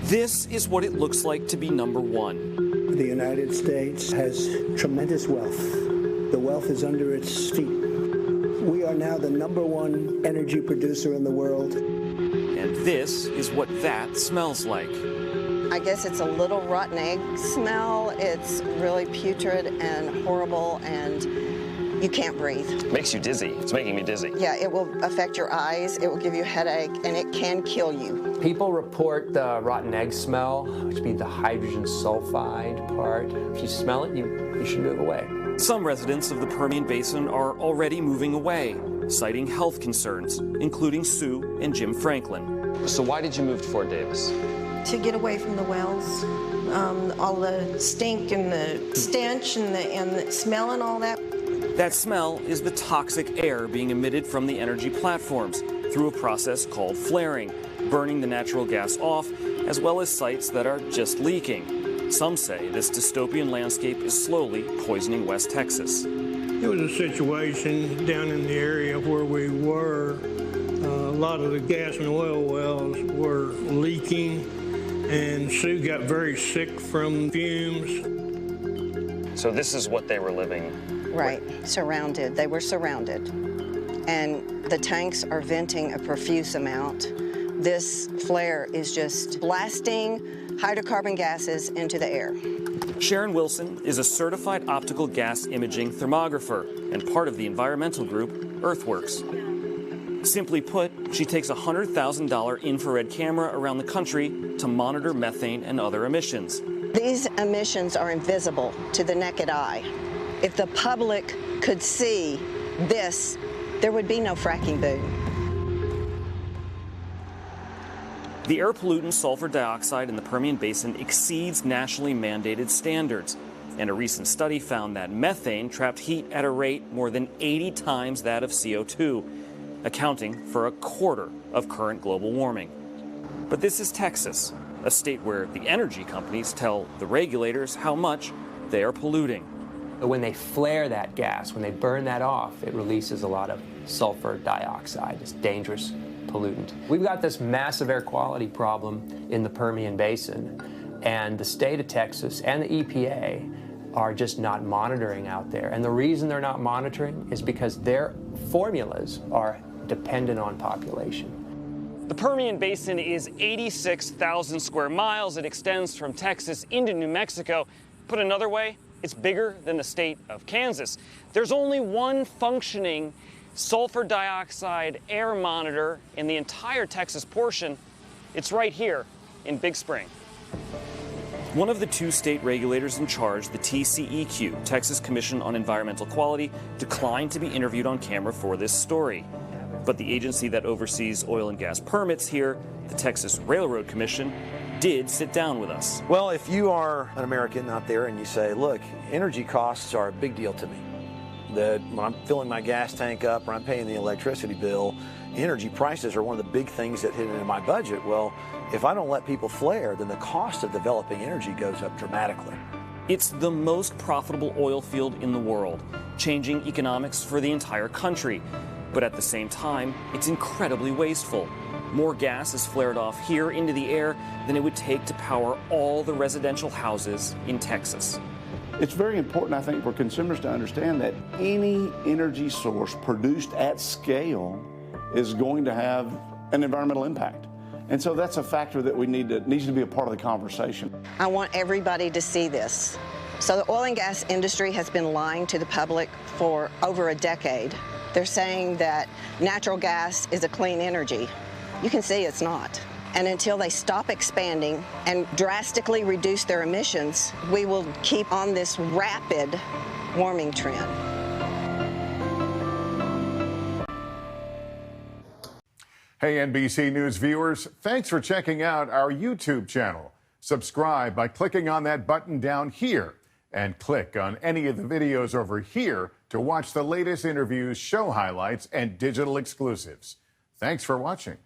This is what it looks like to be number one. The United States has tremendous wealth. The wealth is under its feet. We are now the number one energy producer in the world. And this is what that smells like. I guess it's a little rotten egg smell. It's really putrid and horrible, and you can't breathe. It makes you dizzy. It's making me dizzy. Yeah, it will affect your eyes, it will give you a headache, and it can kill you. People report the rotten egg smell, which would be the hydrogen sulfide part. If you smell it, you should move away. Some residents of the Permian Basin are already moving away, citing health concerns, including Sue and Jim Franklin. So why did you move to Fort Davis? To get away from the wells, all the stink and the stench and the smell and all that. That smell is the toxic air being emitted from the energy platforms through a process called flaring, burning the natural gas off, as well as sites that are just leaking. Some say this dystopian landscape is slowly poisoning West Texas. It was a situation down in the area where we were. A lot of the gas and oil wells were leaking, and Sue got very sick from fumes. So this is what they were living Right, surrounded. They were surrounded. And the tanks are venting a profuse amount. This flare is just blasting hydrocarbon gases into the air. Sharon Wilson is a certified optical gas imaging thermographer and part of the environmental group Earthworks. Simply put, she takes a $100,000 infrared camera around the country to monitor methane and other emissions. These emissions are invisible to the naked eye. If the public could see this, there would be no fracking boom. The air pollutant sulfur dioxide in the Permian Basin exceeds nationally mandated standards, and a recent study found that methane trapped heat at a rate more than 80 times that of CO2, accounting for a quarter of current global warming. But this is Texas, a state where the energy companies tell the regulators how much they are polluting. When they flare that gas, when they burn that off, it releases a lot of sulfur dioxide, this dangerous pollutant. We've got this massive air quality problem in the Permian Basin, and the state of Texas and the EPA are just not monitoring out there. And the reason they're not monitoring is because their formulas are dependent on population. The Permian Basin is 86,000 square miles. It extends from Texas into New Mexico. Put another way, it's bigger than the state of Kansas. There's only one functioning sulfur dioxide air monitor in the entire Texas portion. It's right here in Big Spring. One of the two state regulators in charge, the TCEQ, Texas Commission on Environmental Quality, declined to be interviewed on camera for this story. But the agency that oversees oil and gas permits here, the Texas Railroad Commission, did sit down with us. Well, if you are an American out there and you say, look, energy costs are a big deal to me, that when I'm filling my gas tank up or I'm paying the electricity bill, energy prices are one of the big things that hit into my budget. Well, if I don't let people flare, then the cost of developing energy goes up dramatically. It's the most profitable oil field in the world, changing economics for the entire country. But at the same time, it's incredibly wasteful. More gas is flared off here into the air than it would take to power all the residential houses in Texas. It's very important, I think, for consumers to understand that any energy source produced at scale is going to have an environmental impact. And so that's a factor that needs to be a part of the conversation. I want everybody to see this. So the oil and gas industry has been lying to the public for over a decade. They're saying that natural gas is a clean energy. You can see it's not. And until they stop expanding and drastically reduce their emissions, we will keep on this rapid warming trend. Hey, NBC News viewers, thanks for checking out our YouTube channel. Subscribe by clicking on that button down here and click on any of the videos over here to watch the latest interviews, show highlights, and digital exclusives. Thanks for watching.